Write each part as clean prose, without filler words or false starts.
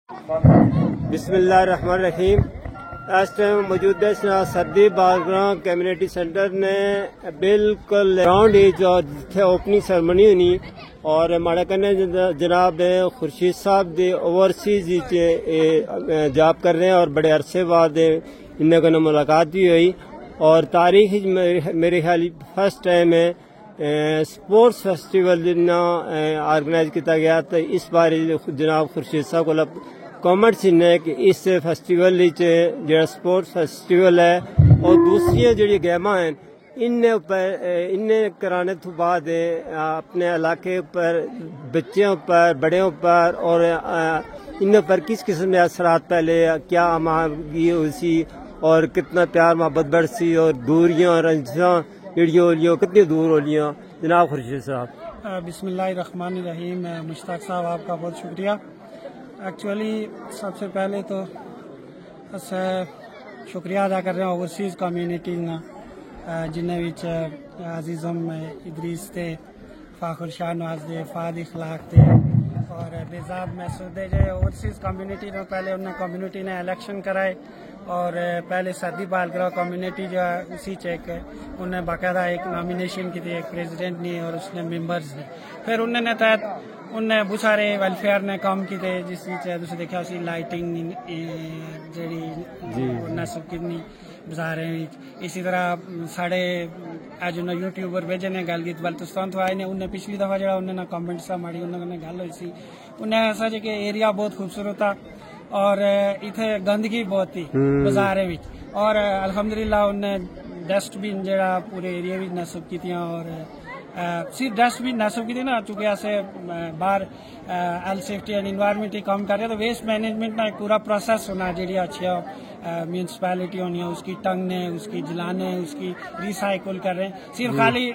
بسم اللہ الرحمن الرحیم۔ اس ٹائم موجود ہے سردی باغراں کمیونٹی سینٹر نے بالکل گراؤنڈ جو جتھے اوپننگ سرمنی ہونی اور ماڑے کنے جناب خورشید صاحب دے اوورسیز جاب کر رہے ہیں اور بڑے عرصے بعد انہوں کو ملاقات بھی ہوئی اور تاریخ میرے خیال فرسٹ ٹائم ہے سپورٹس فیسٹیول آرگنائز کیا گیا تو اس بار جناب خورشید صاحب کو کامنٹس نے کہ اس فیسٹیول جڑا سپورٹس فیسٹیول ہے اور دوسری جڑی گیماں ہیں ان کرانے تو بعد اپنے علاقے پر بچوں پر بڑوں پر اور ان پر کس قسم کے اثرات پہلے کیا آمادگی ہوئی سی اور کتنا پیار محبت بڑھ سی اور دوریاں رنجشاں جڑی ہولیاں کتنی دور ہولیاں جناب خورشید صاحب۔ بسم اللہ الرحمن الرحیم۔ مشتاق صاحب آپ کا بہت شکریہ۔ ایکچولی سب سے پہلے تو شکریہ ادا کر رہے ہیں اوورسیز کمیونٹی جنہیں وچ عزیزم ادریس تے فاخر شاہ نواز دے فاد اخلاق تے اور بےزاد محسود دے جو اوورسیز کمیونٹی نے پہلے انہیں کمیونٹی نے الیکشن کرائے اور پہلے سردی بالگرہ کمیونٹی جو ہے اسی چیک انہیں باقاعدہ ایک نامینیشن کی تھی ایک پریزیڈنٹ نے اور اس نے ممبرز نے پھر انہوں نے تحت انہیں بہت سارے ویلفیئر نے کام کیتے جس تھی دیکھا اسی لائٹنگ جیڑی نصب کرنی بازاریں اسی طرح ساڑھے اج انہیں یوٹیوبر بھیجے نے گل کی بلتستان تو آئے نے انہیں پچھلی دفعہ جڑا انہیں کامنٹ سا ماڑی انہوں نے گل ہوئی سی انہیں ایسا کہ ایریا بہت خوبصورت تھا اور اتنے گندگی بہت تھی بازار اور الحمدللہ انہیں ڈسٹ بن جڑا پورے ایریا بھی نصب کی اور صرف ڈسٹ بن نصب کی تھی نا چونکہ ایسے باہر ہیلتھ سیفٹی اینڈ انوائرمنٹ ہی کام کر رہے تو ویسٹ مینجمنٹ کا ایک پورا پروسیس ہونا جڑی اچھا میونسپیلٹی ہونی ہے اس کی ٹنگنے اس کی جلانے اس کی ریسائیکل کر رہے ہیں صرف خالی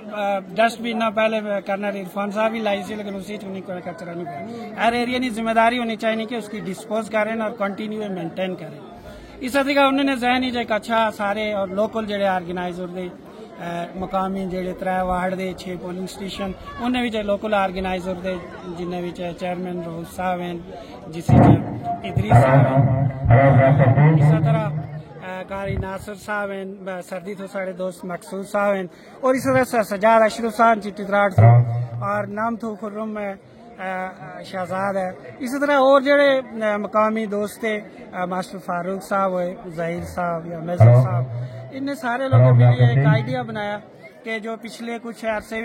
ڈسٹ بن نہ پہلے کرنا عرفان صاحب ہی لائی سی لیکن اسی کچرا نہیں پڑا ہر ایریا کی ذمہ داری ہونی چاہیے کہ اس کی ڈسپوز کریں اور کنٹینیو مینٹین کریں اس طریقہ انہوں نے ذہن ہی ایک اچھا سارے اور لوکل جڑے آرگنائزر دے مقامی جڑے 3 وارڈ دے 6 پولنگ اسٹیشن انہیں بھی لوکل آرگنائزر دے جنہیں بھی چیئرمین روز صاحب ہیں جسے ادریس صاحب ہیں اسی طرح قاری ناصر صاحب ہیں سردی تو سارے دوست مقصود صاحب ہیں اور اسی طرح سجاد اشرف صاحب چٹی تراٹ سے اور نام تو خرم شہزاد ہے اسی طرح اور جڑے مقامی دوست تھے ماسٹر فاروق صاحب ہوئے ظہیر صاحب یا مظہر صاحب ان سارے لوگوں نے ایک آئیڈیا بنایا کہ جو پچھلے کچھ عرصے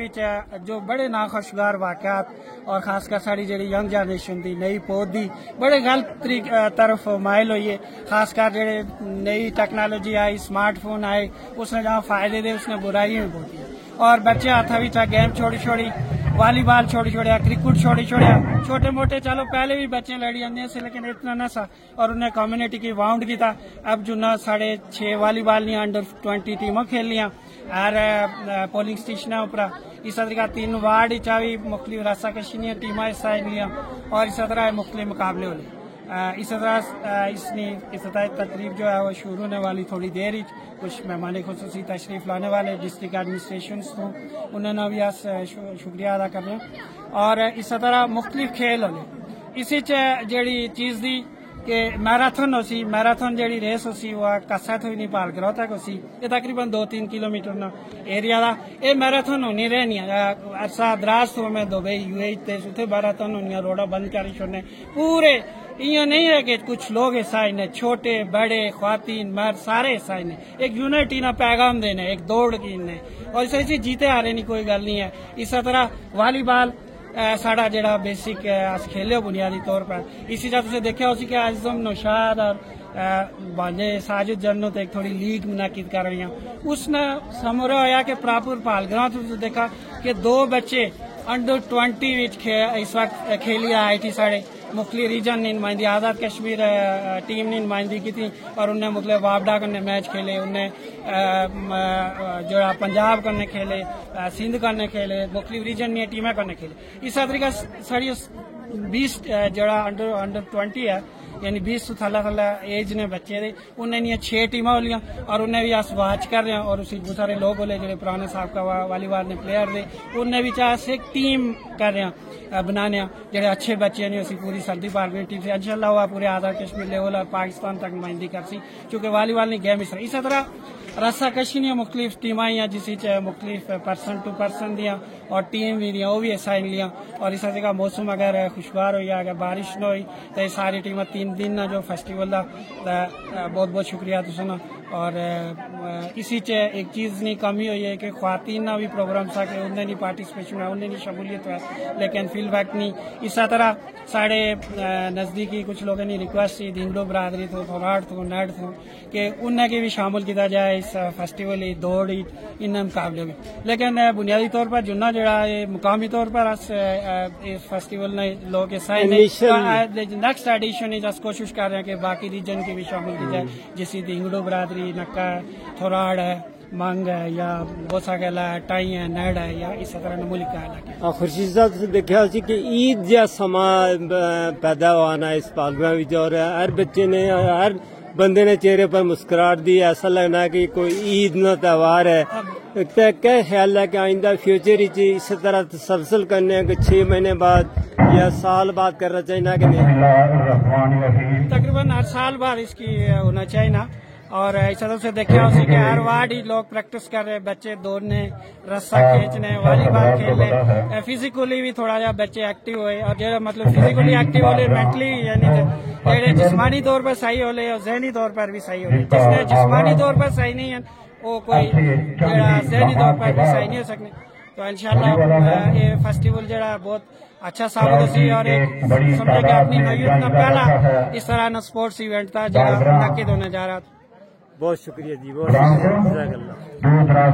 جو بڑے ناخوشگار واقعات اور خاص کر ساری جڑی ینگ جنریشن دی نئی پود دی بڑے غلط طرف مائل ہوئی ہے خاص کر جڑے نئی ٹیکنالوجی آئی اسمارٹ فون آئے اس نے جہاں فائدے دے اس نے برائیاں بھی بہت ہیں اور بچے ہاتھا بھی گیم چھوڑی والی بال چھوڑی کرکٹ چھوڑی چھوٹے موٹے چلو پہلے بھی بچے لڑی جاتے سے لیکن اتنا نہ سا اور انہیں کمیونٹی کی واؤنڈ کی تھا اب جو نہ 6.5 والی بال نہیں انڈر 20 ٹیموں کھیل لیا ہر پولنگ اسٹیشن اوپر اس طرح 3 وارڈ چاہی مختلف رسا کشی ٹیمیں حصہ لیا اور اسی طرح مختلف مقابلے ہوئے اسی طرح افتتاحی تقریب جو ہے وہ شروع ہونے والی تھوڑی دیر ہی کچھ مہمان خصوصی تشریف لانے والے ڈسٹرکٹ ایڈمنسٹریشنز تو انہوں نے بھی شکریہ ادا کر رہے ہیں اور اسی طرح مختلف کھیل ہونے اسی جیڑی چیز دی کہ میراتھن ہو سی میراتھن جیڑی ریس ہو سی وہ کسات ہوئی نہیں پال گرو تک ہو سی یہ تقریباً 2-3 کلومیٹر نا ایریا دا یہ میراتھن ہونی رہنی عرصہ دراز تو میں دبئی UAE تے اتنے میراتھن ہونی روڈا بند کری چھوڑنے پورے یہ نہیں ہے کہ کچھ لوگ حصہ نے چھوٹے بڑے خواتین مرد سارے حصہ نے ایک یونٹی نہ پیغام دینے ایک دوڑ کی نے اور اسی جیتے آ رہے نہیں کوئی گل نہیں ہے اسی طرح والی بال ساڑا جڑا بیسک کھیلے بنیادی طور پر اسی طرح سے دیکھا اسی کہ عزم نوشاد اور بانجے ساجد جنوں ایک تھوڑی لیگ منعقد کر رہی ہیں اس نے سمورا ہوا کہ پراپر پالگراں تو دیکھا کہ 2 بچے انڈر 20 اس وقت کھیلی آئی تھی ساڑے مختلف ریجن نے نمائندگی آزاد کشمیر ٹیم نے نمائندگی کی تھی اور انہیں مختلف وابڈا کرنے میچ کھیلے انہیں جو پنجاب کرنے کھیلے سندھ کرنے کھیلے مختلف ریجن میں ٹیمیں کرنے کھیلے اس طریقہ ساری 20 جڑا انڈر 20 ہے یعنی 20 تو تھلا ایج نے بچے دے انہیں نہیں 6 ٹیماں ہولیاں اور انہیں بھی اس واچ کر رہے ہیں اور اسی بہت سارے لوگ بولے جڑے پرانے صاحب کا والی بال نے پلیئر دے انہیں بھی چاہے ایک ٹیم کر رہے ہیں بنانے جڑے اچھے بچے نے اسی پوری سردی پارک ٹیم سے انشاءاللہ ہوا پورے آدھا کشمیر لیول اور پاکستان تک نمائندگی کر سی چونکہ والی بال نے گیم اسی طرح رسہ کشی نے مختلف ٹیماں ہیں جس مختلف پرسن ٹو پرسن دیا اور ٹیم بھی دیا وہ بھی اسائن لیا اور اس طرح کا موسم اگر خوشگوار ہوئی اگر بارش نہ ہوئی تو یہ ساری ٹیمیں 3 دن جو فیسٹیول دا بہت بہت شکریہ تسنا اور اسی ایک چیز نہیں کمی ہوئی ہے کہ خواتین نہ بھی پروگرام سا کہ انہیں نہیں پارٹیسپیشن ہے انہیں نہیں شمولیت ہے لیکن فیل بیک نہیں اسی طرح ساڑھے نزدیکی کچھ لوگوں نے ریکویسٹ کی دھنگڑو برادری تو تھوراٹ تو نیڈ تو کہ انہیں کی بھی شامل کیا جائے اس فیسٹیول دوڑ ان مقابلے میں لیکن بنیادی طور پر جنہ جڑا مقامی طور پر اس فیسٹیول نے لوگ نیکسٹ ایڈیشن کوشش کر رہے ہیں کہ باقی ریجن کی بھی شامل کی جائے جیسے دھنگڑو برادری نکا ہے تھوراڑ ہے مانگ ہے یا بوسا گلا ہے ٹائی ہے نیڈ ہے یا اس طرح ملک کا علاقہ خورشید صاحب سے دیکھا سی کہ عید جا سما پیدا ہوانا اس پاکستان اور ہر بچے نے ہر بندے نے چہرے پر مسکراہٹ دی ایسا لگنا ہے کہ کوئی عید نہ تہوار ہے کیا خیال ہے کہ آئندہ فیوچر اسی طرح تسلسل کرنے کہ 6 مہینے بعد یا سال بعد کرنا چاہیے کہ نہیں تقریباً ہر سال بعد اس کی ہونا چاہیے نا اور اس طرح سے دیکھا اسی کہ ہر وارڈ ہی لوگ پریکٹس کر رہے بچے دوڑنے رسہ کھینچنے والی بال کھیلنے فزیکلی بھی تھوڑا جا بچے ایکٹیو ہوئے اور جو مطلب فزیکلی ایکٹیو ہو لے مینٹلی یعنی جسمانی طور پر صحیح ہو لے اور ذہنی طور پر بھی صحیح ہو لے جس نے جسمانی طور پر صحیح نہیں ہے وہ کوئی ذہنی طور پر بھی صحیح نہیں ہو سکنے تو انشاءاللہ یہ فیسٹیول جڑا بہت اچھا ثابت ہوسی اور ایک سمجھے کہ اپنی نوعیت کا پہلا اس طرح نا سپورٹس ایونٹ تھا جو منعقد ہونے جا رہا تھا بہت شکریہ جی بہت شکریہ جزاک اللہ